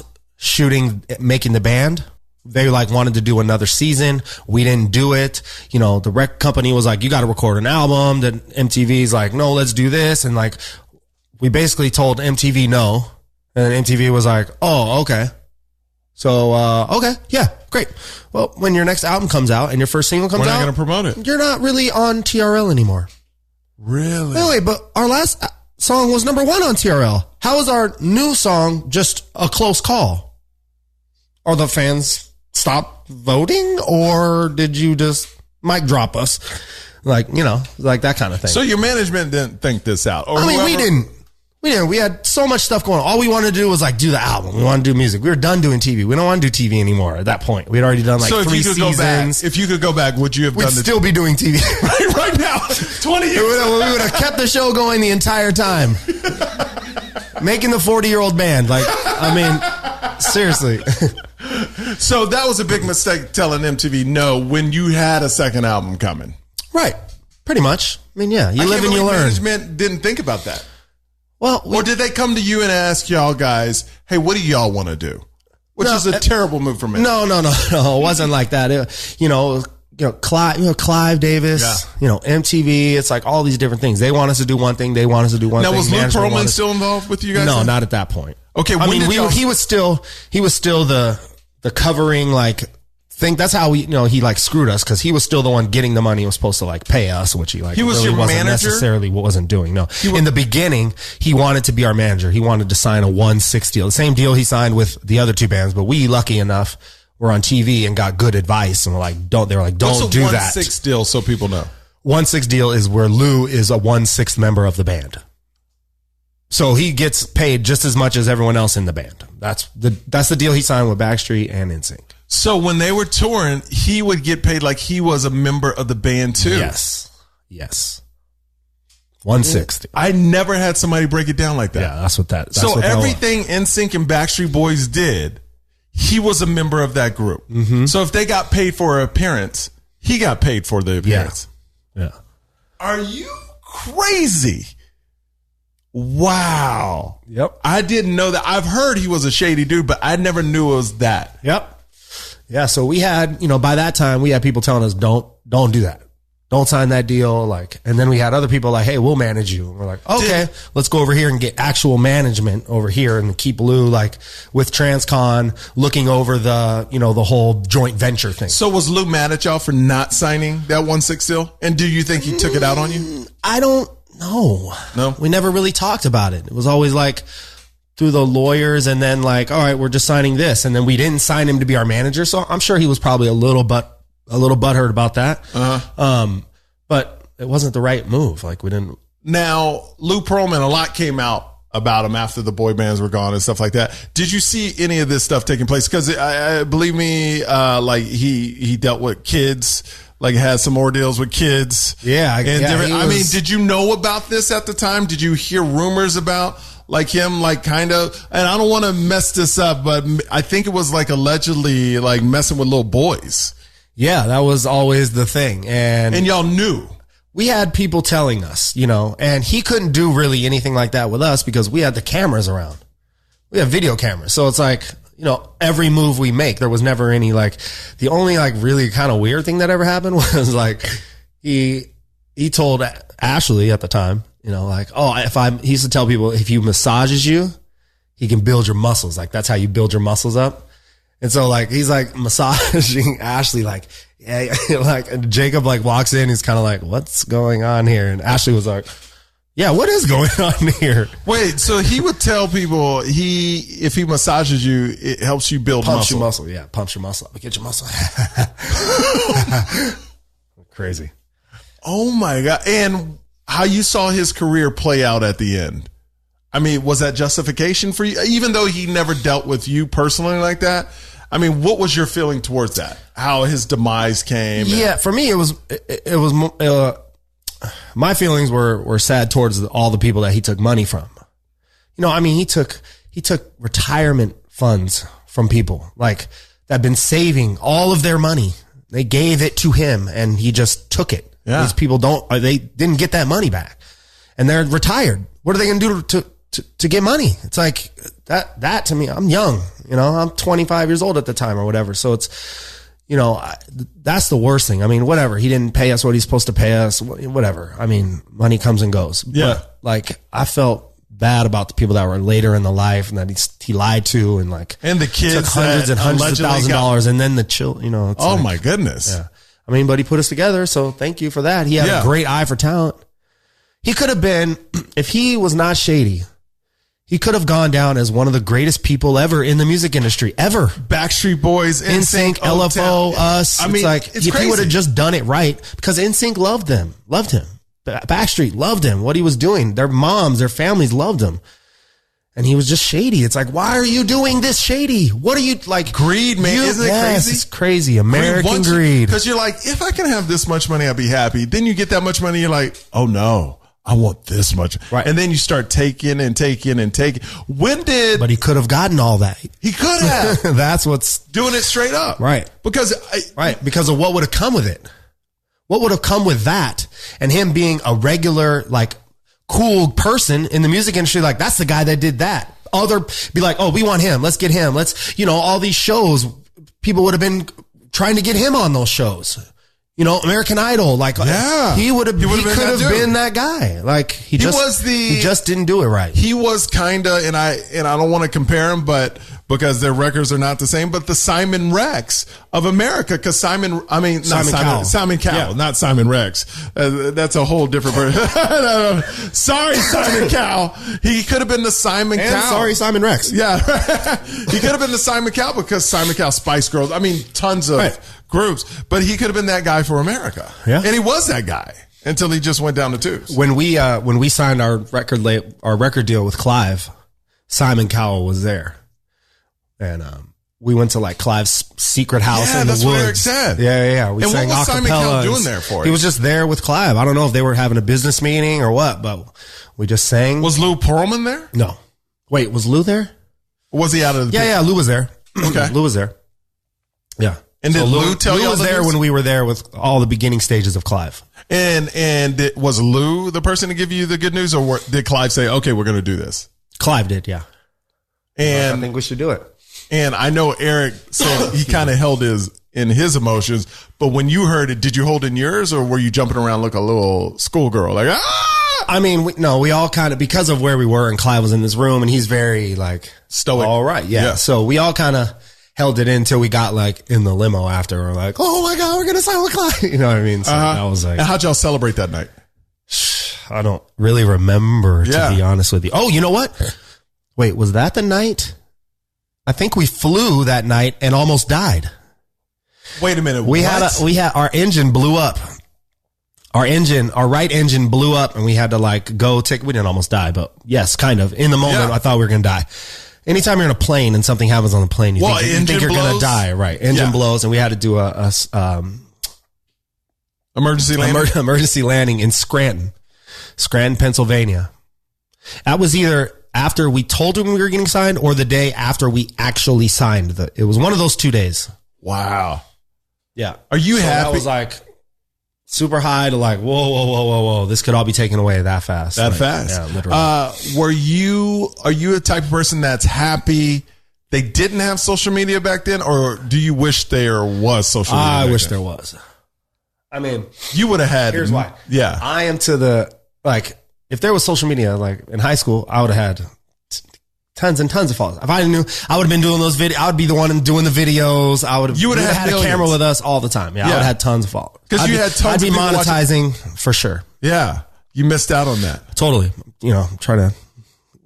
making the band. They like wanted to do another season. We didn't do it. You know, the record company was like, you got to record an album. Then MTV's like, no, let's do this. And like, we basically told MTV no. And MTV was like, oh, okay. So, okay, yeah, great. Well, when your next album comes out and your first single comes out, we're not going to promote it. You're not really on TRL anymore. Really? Wait, but our last song was number 1 on TRL. How is our new song just a close call? Are the fans stop voting, or did you just mic drop us? Like, you know, like that kind of thing. So your management didn't think this out? Or we didn't. We had so much stuff going on. All we wanted to do was like do the album. We wanted to do music. We were done doing TV. We don't want to do TV anymore at that point. We'd already done like 3 seasons. If you could go back, would you have done We'd still be doing TV. right now? 20 years. We would have kept the show going the entire time. Making the 40-year-old band. Like, I mean, seriously. So that was a big mistake telling MTV no when you had a second album coming. Right. Pretty much. I mean, yeah, you live and you learn. Management didn't think about that. Well, or did they come to you and ask y'all guys, hey, what do y'all want to do? Which is a terrible move for me. No. It wasn't like that. Clive Davis, MTV. It's like all these different things. They want us to do one thing. They want us to do one thing. Now, was Luke Pearlman still involved with you guys? No, not at that point. Okay. He was still the covering thing. That's how he screwed us because he was still the one getting the money. He was supposed to pay us, which he was really your wasn't manager? necessarily wasn't doing. No, in the beginning, he wanted to be our manager. He wanted to sign a 1/6 deal, the same deal he signed with the other two bands. But we, lucky enough, were on TV and got good advice and don't do that. What's a 1/6 deal so people know? 1/6 deal is where Lou is a 1/6 member of the band. So he gets paid just as much as everyone else in the band. That's the deal he signed with Backstreet and NSYNC. So when they were touring, he would get paid like he was a member of the band too. Yes. 1/6. I never had somebody break it down like that. Yeah, that's what that. So everything NSYNC and Backstreet Boys did, he was a member of that group. Mm-hmm. So if they got paid for an appearance, he got paid for the appearance. Yeah. Are you crazy? Wow. Yep. I didn't know that. I've heard he was a shady dude, but I never knew it was that. Yep. Yeah. So we had, by that time we had people telling us, don't do that. Don't sign that deal. And then we had other people hey, we'll manage you. And we're like, okay, let's go over here and get actual management over here and keep Lou with Transcon looking over the, the whole joint venture thing. So was Lou mad at y'all for not signing that 1/6 deal? And do you think he took it out on you? I don't know. No, we never really talked about it. It was always through the lawyers and then all right, we're just signing this. And then we didn't sign him to be our manager. So I'm sure he was probably a little butthurt about that. But it wasn't the right move. We didn't. Now, Lou Pearlman, a lot came out about him after the boy bands were gone and stuff like that. Did you see any of this stuff taking place? Because believe me, he dealt with kids, had some ordeals with kids. Yeah. Did you know about this at the time? Did you hear rumors about him, kind of, and I don't want to mess this up, but I think it was allegedly messing with little boys. Yeah, that was always the thing. And y'all knew. We had people telling us, and he couldn't do really anything like that with us because we had the cameras around. We have video cameras. So it's every move we make, there was never any the only really kind of weird thing that ever happened was he told Ashley at the time, he used to tell people if he massages you, he can build your muscles. That's how you build your muscles up. And so he's massaging Ashley, and Jacob walks in, he's kind of what's going on here? And Ashley was yeah, what is going on here? Wait, so he would tell people if he massages you, it helps you build muscle. Pumps your muscle. Yeah. Pumps your muscle up. Get your muscle. Crazy. Oh my God. And how you saw his career play out at the end. I mean, was that justification for you? Even though he never dealt with you personally like that. I mean, what was your feeling towards that? How his demise came? Yeah, for me, it was my feelings were sad towards all the people that he took money from. He took retirement funds from people that had been saving all of their money. They gave it to him and he just took it. Yeah. These people they didn't get that money back and they're retired. What are they going to do to get money? It's that to me, I'm young, I'm 25 years old at the time or whatever. So it's, that's the worst thing. I mean, whatever. He didn't pay us what he's supposed to pay us, whatever. I mean, money comes and goes. Yeah. But I felt bad about the people that were later in the life and that he lied to and and the kids took hundreds and hundreds of $1,000s and then the children, oh my goodness. Yeah. I mean, but he put us together. So thank you for that. He had a great eye for talent. He could have been, if he was not shady, he could have gone down as one of the greatest people ever in the music industry, ever. Backstreet Boys, NSYNC, LFO, us. I mean, it's if crazy. he would have just done it right, because NSYNC loved him. Backstreet loved him, what he was doing. Their moms, their families loved him. And he was just shady. It's why are you doing this shady? What are you greed, man? Isn't it crazy? It's crazy. American greed. Because you're if I can have this much money, I'll be happy. Then you get that much money, you're oh no, I want this much. Right. And then you start taking and taking and taking. But he could have gotten all that. He could have. That's what's doing it straight up. right. Because Because of what would have come with it. What would have come with that? And him being a regular, like, cool person in the music industry, like, that's the guy that did that. Be like, oh, we want him. Let's get him. Let's, all these shows, people would have been trying to get him on those shows. American Idol, like, he could have been that guy. Like, he just didn't do it right. He was kind of, and I don't want to compare him, but because their records are not the same, but the Simon Rex of America, because Simon Cowell, Yeah. not Simon Rex. That's a whole different version. Sorry, Simon Cowell. He could have been the Simon Cowell. Sorry, Simon Rex. Yeah. He could have been the Simon Cowell because Simon Cowell, Spice Girls, tons of groups, but he could have been that guy for America. Yeah. And he was that guy until he just went down the tubes. When we signed our record deal with Clive, Simon Cowell was there. And we went to like Clive's secret house in the woods. What Eric said. Yeah. We sang what was Simon Cowell doing there for? He was just there with Clive. I don't know if they were having a business meeting or what, but we just sang. Was Lou Pearlman there? No. Wait, was Lou there? Or was he out of the Yeah, Lou was there. Okay. Lou was there. Yeah. And did Lou tell you Lou was there when we were there with all the beginning stages of Clive. And was Lou the person to give you the good news, or did Clive say, okay, we're going to do this? Clive did, yeah. And I think we should do it. And I know Eric said he kind of held his emotions, but when you heard it, did you hold in yours, or were you jumping around like a little schoolgirl? Like, we all kind of, because of where we were, and Clive was in this room, and he's very like stoic. All right, yeah. So we all kind of held it in until we got like in the limo after. We're like, oh my God, we're going to sign with Clive. You know what I mean? So that was like. And how'd y'all celebrate that night? I don't really remember, to be honest with you. Oh, you know what? Wait, was that the night? I think we flew that night and almost died. Wait a minute. We had our engine blew up. Our right engine blew up, and we had to like go take. We didn't almost die, but yes, kind of. In the moment, I thought we were going to die. Anytime you're in a plane and something happens on the plane, you think you're going to die, right? Engine blows, and we had to do a emergency landing. Emergency landing in Scranton, Pennsylvania. That was either after we told him we were getting signed, or the day after we actually signed. It was one of those 2 days. Wow. Yeah. Are you happy? I was like super high to like, whoa. This could all be taken away that fast. Fast. Yeah, literally. Are you a type of person that's happy they didn't have social media back then, or do you wish there was social media? I wish there was. I mean, you would have had. Here's why. Yeah. I am to the, like, if there was social media, like in high school, I would have had tons and tons of followers. If I knew, I would have been doing those videos. I would be the one doing the videos. You would have had a camera with us all the time. Yeah. I would have had tons of followers. Because you had tons I'd be of people monetizing for sure. Yeah. You missed out on that. Totally. I'm trying to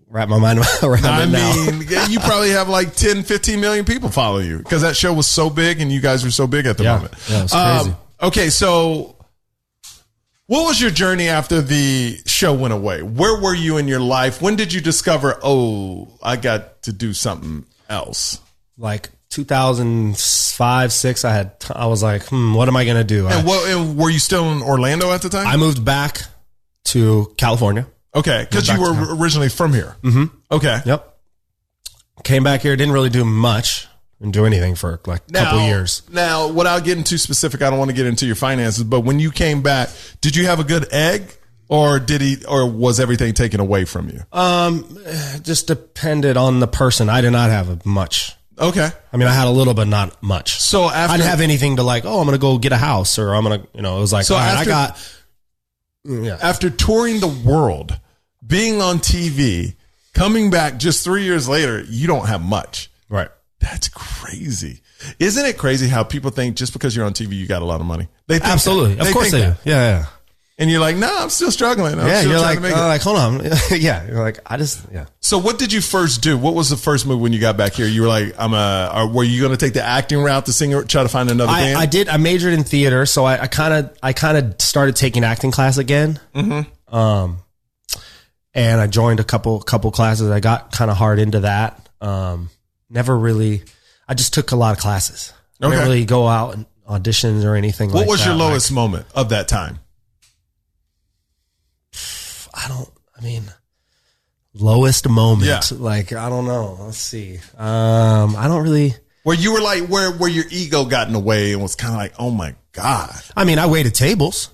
wrap my mind around it now. You probably have like 10, 15 million people follow you because that show was so big and you guys were so big at the moment. Yeah, it was crazy. Okay, so what was your journey after the show went away? Where were you in your life? When did you discover, I got to do something else? Like 2005, 6, I was like, what am I going to do? And were you still in Orlando at the time? I moved back to California. Okay, because you were originally from here. Mm-hmm. Okay. Yep. Came back here, didn't really do much. Didn't do anything for like a couple years. Now, without getting too specific, I don't want to get into your finances, but when you came back, did you have a good egg, or was everything taken away from you? Just depended on the person. I did not have much. Okay. I mean, I had a little, but not much. So I didn't have anything to like, I'm going to go get a house, or I'm going to, it was like, after touring the world, being on TV, coming back just 3 years later, you don't have much. Right. That's crazy. Isn't it crazy how people think just because you're on TV, you got a lot of money? They think absolutely. That. Of course they do. Yeah. And you're like, I'm still struggling. You're like, hold on. Yeah. You're like, So what did you first do? What was the first move when you got back here? You were like, were you going to take the acting route to sing or try to find another band? I did. I majored in theater. So I kind of started taking acting class again. Mm-hmm. And I joined a couple classes. I got kind of hard into that. I just took a lot of classes. I didn't really go out and auditions or anything like that. What was your lowest moment of that time? lowest moment. Yeah. Like, I don't know. Let's see. I don't really. Where you were like, where your ego got in the way and was kind of like, oh my God. I mean, I waited tables.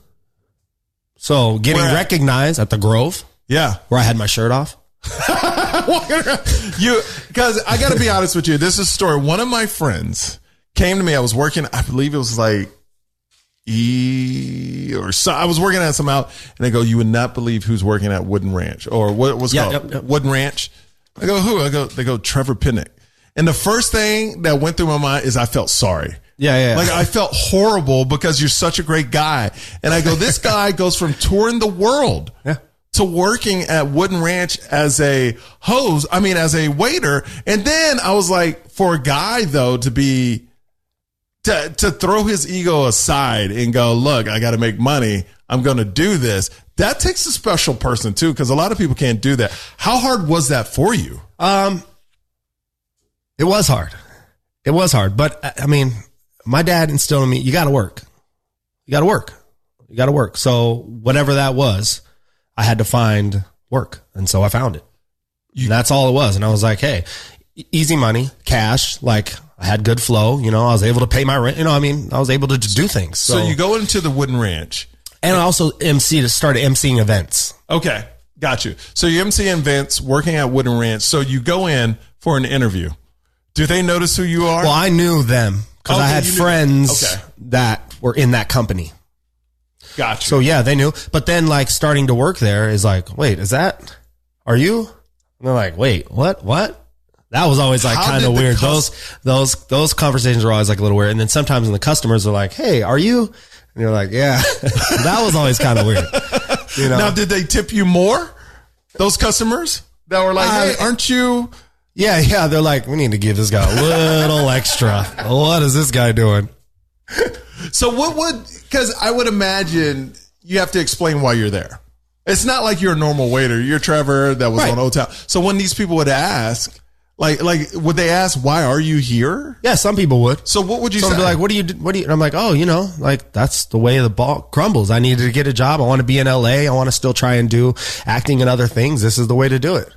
So getting recognized at the Grove. Yeah. Where I had my shirt off. Because I got to be honest with you. This is a story. One of my friends came to me. I was working, I believe it was like I was working at some out, and they go, you would not believe who's working at Wooden Ranch, or what was called yep. Wooden Ranch. I go, who? They go, Trevor Penick. And the first thing that went through my mind is I felt sorry. Yeah. Like I felt horrible because you're such a great guy. And I go, this guy goes from touring the world to working at Wooden Ranch as a as a waiter. And then I was like, for a guy though, to throw his ego aside and go, look, I got to make money. I'm going to do this. That takes a special person too, because a lot of people can't do that. How hard was that for you? It was hard. But I mean, my dad instilled in me, you got to work. So whatever that was, I had to find work. And so I found it. And that's all it was. And I was like, hey, easy money, cash, like I had good flow. I was able to pay my rent. I was able to do things. So you go into the Wooden Ranch. And I also started emceeing events. Okay. Got you. So you MC events, working at Wooden Ranch. So you go in for an interview. Do they notice who you are? Well, I knew them because I had friends that were in that company. Gotcha. So yeah, they knew. But then like starting to work there is like, wait, are you? And they're like, wait, what? That was always like kind of weird. Those conversations were always like a little weird. And then sometimes when the customers are like, hey, are you? And you're like, yeah. That was always kind of weird. Now, did they tip you more? Those customers that were like, hey, aren't you? Yeah. They're like, we need to give this guy a little extra. What is this guy doing? So because I would imagine you have to explain why you're there. It's not like you're a normal waiter. You're Trevor that was on O-Town. So when these people would ask, like, would they ask, why are you here? Yeah, some people would. So what would you say? Some would be like, what do you, and I'm like, oh, like that's the way the ball crumbles. I needed to get a job. I want to be in LA. I want to still try and do acting and other things. This is the way to do it.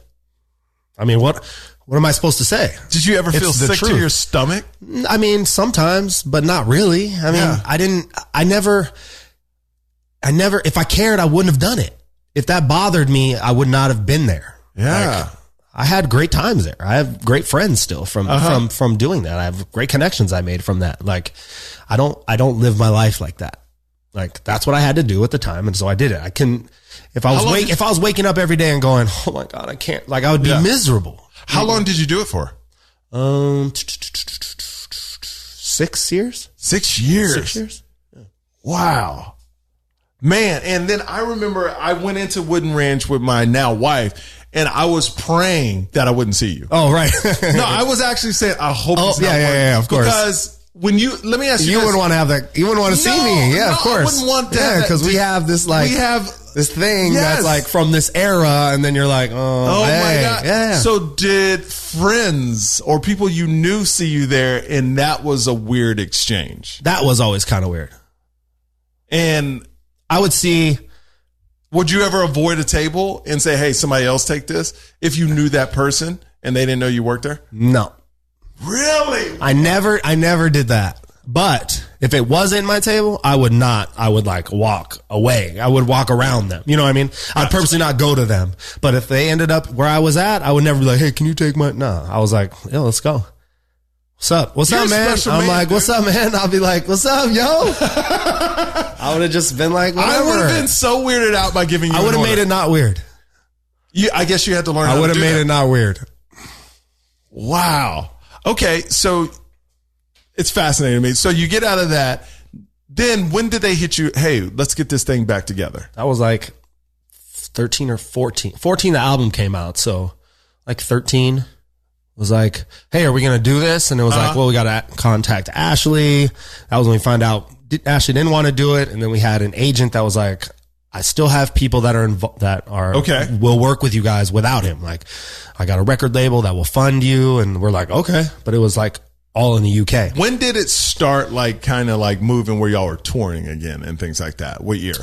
I mean, what am I supposed to say? Did you ever feel sick to your stomach? I mean, sometimes, but not really. I mean, I never, if I cared, I wouldn't have done it. If that bothered me, I would not have been there. Yeah. Like, I had great times there. I have great friends still from doing that. I have great connections I made from that. Like, I don't live my life like that. Like, that's what I had to do at the time. And so I did it. I couldn't, if I was waking up every day and going, oh my God, I can't, like I would be miserable. How long did you do it for? 6 years. 6 years. 6 years. Yeah. Wow. Man. And then I remember I went into Wooden Ranch with my now wife, and I was praying that I wouldn't see you. Oh, right. No, I was actually saying, I hope he's not yeah, of course. Because let me ask you, you wouldn't want to have that. You wouldn't want to see me. Yeah, of course. I wouldn't want that. Yeah, because we have this this thing that's like from this era, and then you're like, oh my God. Yeah. So did friends or people you knew see you there, and that was a weird exchange? That was always kind of weird. And I would see. Would you ever avoid a table and say, hey, somebody else take this, if you knew that person and they didn't know you worked there? No. Really? I never did that. But if it wasn't my table, I would not. I would like walk away. I would walk around them. You know what I mean? I'd purposely not go to them. But if they ended up where I was at, I would never be like, hey, can you take my, no. I was like, yo, let's go. What's up? What's up, man? I'm like, what's up, man? I'll be like, what's up, yo? I would have just been like, whatever. I would have been so weirded out by giving you I would have made it not weird. I guess you had to learn how to do I would have made it not weird. Wow. Okay, so it's fascinating to me. So you get out of that. Then when did they hit you? Hey, let's get this thing back together. That was like 13 or 14. 14, the album came out. So like 13 was like, hey, are we going to do this? And it was like, well, we got to contact Ashley. That was when we found out Ashley didn't want to do it. And then we had an agent that was like, I still have people that are okay, will work with you guys without him. Like, I got a record label that will fund you. And we're like, okay. But it was like all in the UK. When did it start, like, kind of like moving where y'all were touring again and things like that? What year?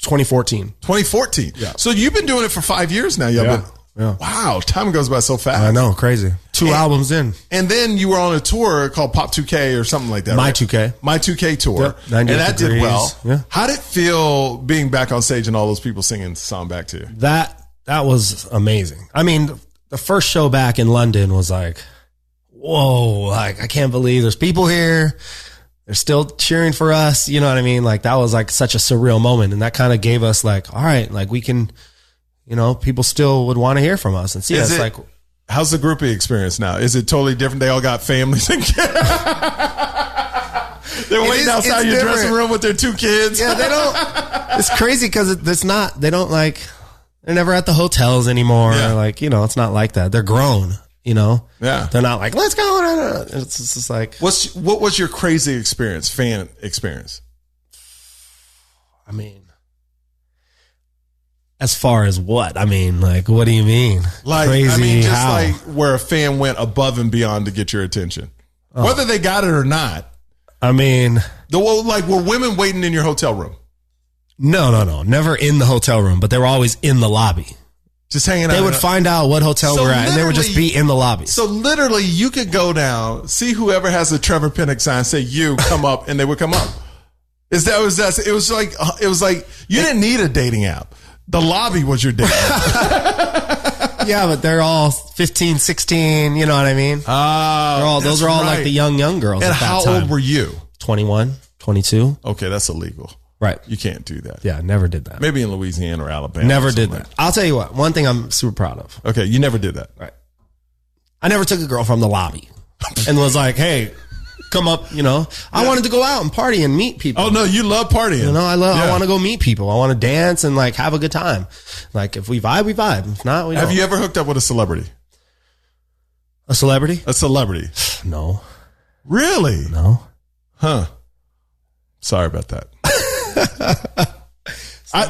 2014. 2014. Yeah. So you've been doing it for 5 years now. Yeah. Wow. Time goes by so fast. I know. Crazy. Two albums in. And then you were on a tour called Pop 2K or something like that. My right? 2K. My 2K tour. Yep. And 98 that did degrees. well. Yeah. How did it feel being back on stage and all those people singing the song back to you? That was amazing. I mean, the first show back in London was like, whoa, like I can't believe there's people here. They're still cheering for us. You know what I mean? Like that was like such a surreal moment. And that kind of gave us like, all right, like we can, you know, people still would want to hear from us and see us. Like, how's the groupie experience now? Is it totally different? They all got families and kids. They're waiting outside your dressing room with their 2 kids. Yeah, they don't. It's crazy because it's not, they don't like, they're never at the hotels anymore. Yeah. Like, you know, it's not like that. They're grown, you know? Yeah. They're not like, let's go. It's just like. What was your crazy experience, fan experience? I mean, as far as what? I mean, like, what do you mean? Like, crazy I mean, just how? like where a fan went above and beyond to get your attention. Whether they got it or not. I mean, were women waiting in your hotel room? no. Never in the hotel room, but they were always in the lobby. Just hanging out. They would find out what hotel we're at, and they would just be in the lobby. So literally, you could go down, see whoever has a Trevor Penick sign, say you come up, and they would come up. It was like you didn't need a dating app. The lobby was your dating app. Yeah, but they're all 15, 16, you know what I mean? Those are all like the young girls. And at that how time. old were you? 21, 22. Okay, that's illegal. Right. You can't do that. Yeah, never did that. Maybe in Louisiana or Alabama. Never or did something. that. I'll tell you what, one thing I'm super proud of. Okay, you never did that. Right. I never took a girl from the lobby and was like, hey, come up, you know. I wanted to go out and party and meet people. Oh, no, you love partying. You know, I want to go meet people. I want to dance and like have a good time. Like if we vibe, we vibe. If not, we don't. Have you ever hooked up with a celebrity? A celebrity? A celebrity. No. Really? No. Huh. Sorry about that.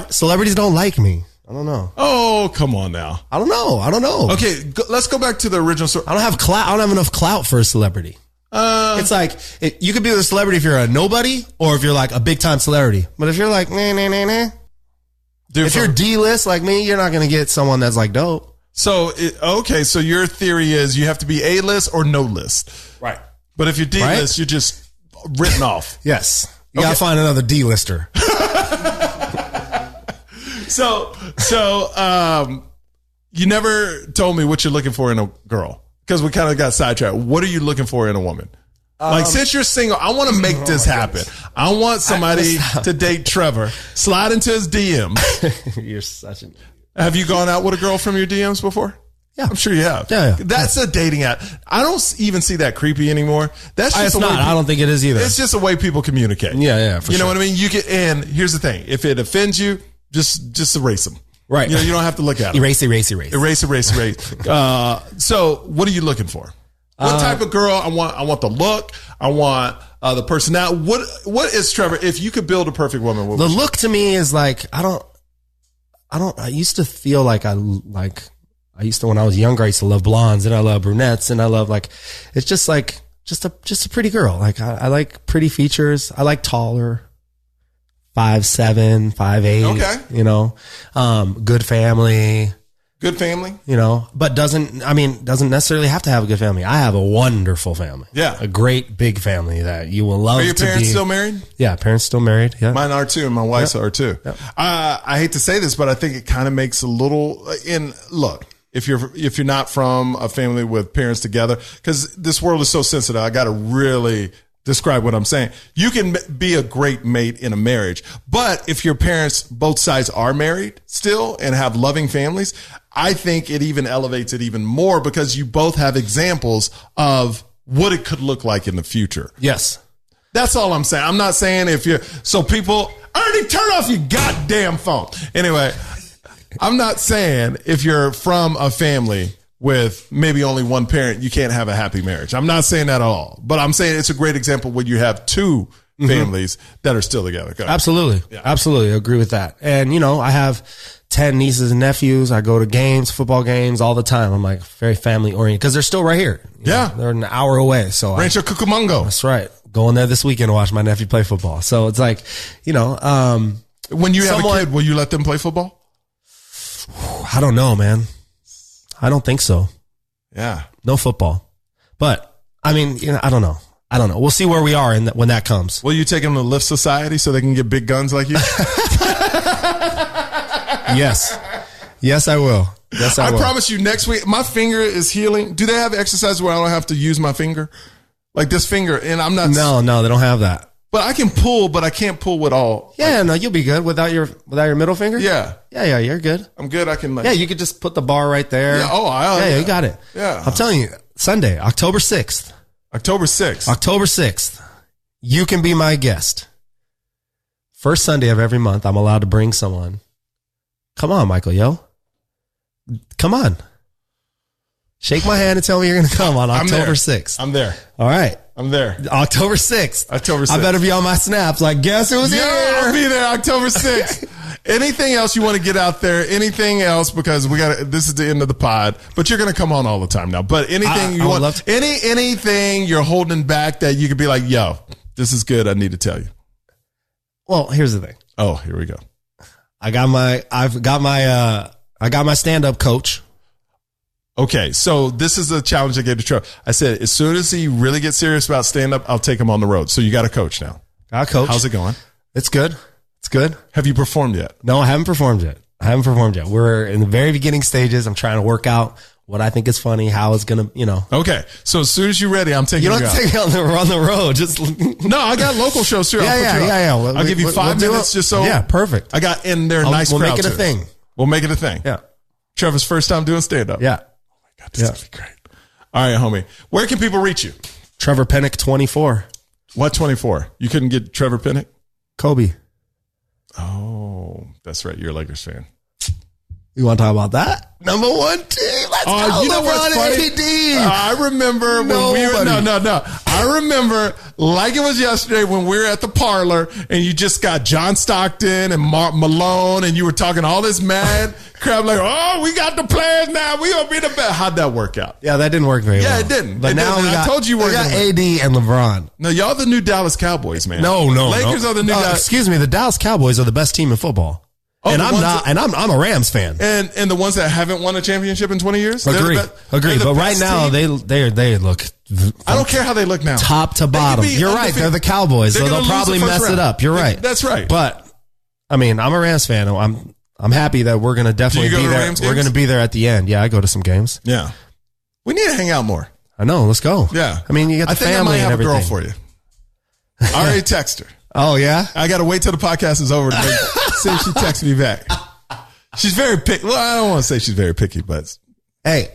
Celebrities don't like me. I don't know. Oh, come on now. I don't know. Okay, let's go back to the original story. I don't have clout. I don't have enough clout for a celebrity. It's like you could be a celebrity if you're a nobody or if you're like a big time celebrity. But if you're like if you're D-list like me, you're not going to get someone that's like dope. So so your theory is you have to be A-list or no list, Right. but if you're D-list, you're just written off. Yes. You got to find another D-lister. So you never told me what you're looking for in a girl because we kind of got sidetracked. What are you looking for in a woman? Like, since you're single, I want to make this happen. I want somebody to date Trevor, slide into his DMs. You're such an... Have you gone out with a girl from your DMs before? Yeah. I'm sure you have. Yeah. That's a dating app. I don't even see that creepy anymore. That's just It's a way not. I don't think it is either. It's just a way people communicate. Yeah, for you know sure. what I mean? And here's the thing. If it offends you, just erase them. Right. You know, you don't have to look at them. Erase. Erase. So what are you looking for? What type of girl? I want the look. I want the personality. What is Trevor? If you could build a perfect woman, what The would you- look to me is like, I used to feel like when I was younger, I used to love blondes and I love brunettes and I love it's just like, just a pretty girl. Like I like pretty features. I like taller, 5'7", 5'8". Okay. You know, good family, good family? you know, but doesn't necessarily have to have a good family. I have a wonderful family. Yeah. A great big family that you will love Are your to parents be. still married? Yeah. Parents still married. Yeah. Mine are too, and my wife's are too. Yep. I hate to say this, but I think it kind of makes a little. Look, if you're not from a family with parents together, because this world is so sensitive, I got to really describe what I'm saying. You can be a great mate in a marriage, but if your parents, both sides, are married still and have loving families, I think it even elevates it even more because you both have examples of what it could look like in the future. Yes. That's all I'm saying. I'm not saying people, Ernie, turn off your goddamn phone. Anyway, I'm not saying if you're from a family with maybe only one parent, you can't have a happy marriage. I'm not saying that at all, but I'm saying it's a great example when you have two families that are still together. Go ahead. Absolutely. Absolutely. I agree with that. And, you know, I have 10 nieces and nephews. I go to games, football games all the time. I'm like very family oriented because they're still right here. You know, they're an hour away. So Rancho Cucamongo. that's right. Going there this weekend to watch my nephew play football. So it's like, you know, When you have a kid, will you let them play football? I don't know, man. I don't think so. Yeah. No football. But, I mean, I don't know. We'll see where we are when that comes. Will you take them to Lift Society so they can get big guns like you? Yes. Yes, I will. Yes, I will. I promise you next week, my finger is healing. Do they have exercises where I don't have to use my finger? Like this finger, and I'm not. No, they don't have that. But I can pull, but I can't pull with all. Yeah, no, you'll be good without your middle finger. Yeah. Yeah, you're good. I'm good. I can. Yeah, you could just put the bar right there. Yeah, you got it. Yeah. I'm telling you, Sunday, October 6th. October 6th. October 6th. You can be my guest. First Sunday of every month, I'm allowed to bring someone. Come on, Michael, yo. Come on. Shake my hand and tell me you're going to come on October 6th. I'm there. All right. I'm there. October 6th. October 6th. I better be on my snaps. Like, guess who's here? I'll be there October 6th. Anything else you want to get out there? Anything else? Because this is the end of the pod, but you're going to come on all the time now. But anything you want, anything you're holding back that you could be like, yo, this is good. I need to tell you. Well, here's the thing. Oh, here we go. I got my stand-up coach. Okay, so this is a challenge I gave to Trevor. I said, as soon as he really gets serious about stand-up, I'll take him on the road. So you got a coach now. Got a coach. How's it going? It's good. It's good. Have you performed yet? No, I haven't performed yet. We're in the very beginning stages. I'm trying to work out what I think is funny, how it's going to, Okay, so as soon as you're ready, I'm taking you out. You don't take me on the road. Just No, I got local shows too. Yeah. I'll give you 5 minutes just so. Yeah, perfect. I got in there a nice crowd. We'll make it a thing. We'll make it a thing. Yeah. Trevor's first time doing stand-up. Yeah. God, this is going to be great. All right, homie. Where can people reach you? Trevor Penick 24. What 24? You couldn't get Trevor Penick? Kobe. Oh, that's right. You're a Lakers fan. You want to talk about that? Number 1 team. Let's go. You know what's funny? I remember when we were no. I remember like it was yesterday when we were at the parlor and you just got John Stockton and Mark Malone and you were talking all this mad crap like, oh, we got the players now. We gonna be the best. How'd that work out? Yeah, that didn't work very well. Yeah, it didn't. But now I told you we got AD and LeBron. No, y'all the new Dallas Cowboys, man. No. Lakers are the new. Excuse me, the Dallas Cowboys are the best team in football. Oh, and I'm not, and I'm a Rams fan. And the ones that haven't won a championship in 20 years? Agree. But right now, they look. I don't care how they look now. Top to bottom. You're right. They're the Cowboys, so they'll probably mess it up. You're right. That's right. But, I mean, I'm a Rams fan. I'm happy that we're going to definitely be there. We're going to be there at the end. Yeah, I go to some games. Yeah. We need to hang out more. I know. Let's go. Yeah. I mean, you got the family and everything. I think I might have a girl for you. I already texted her. Oh, yeah? I got to wait till the podcast is over to see if she texts me back. She's very picky. Well, I don't want to say she's very picky, but hey,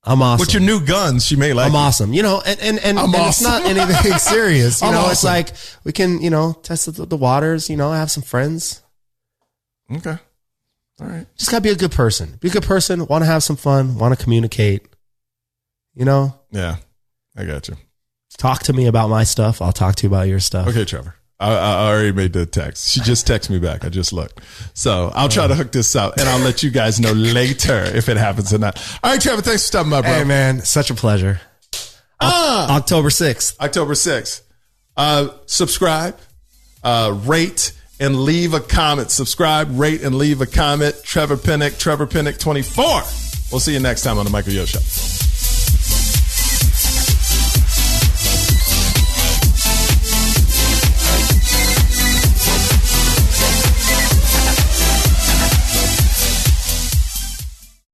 I'm awesome. With your new guns, she may like. I'm awesome. And it's not anything serious. It's like we can, test the waters. Have some friends. Okay, all right. Just gotta be a good person. Be a good person. Want to have some fun. Want to communicate. Yeah, I got you. Talk to me about my stuff. I'll talk to you about your stuff. Okay, Trevor. I already made the text. She just texted me back. I just looked. So I'll try to hook this up and I'll let you guys know later if it happens or not. All right, Trevor, thanks for stopping by, bro. Hey, man, such a pleasure. October 6th. October 6th. Subscribe, rate, and leave a comment. Subscribe, rate, and leave a comment. Trevor Penick 24. We'll see you next time on the Michael Yo Show.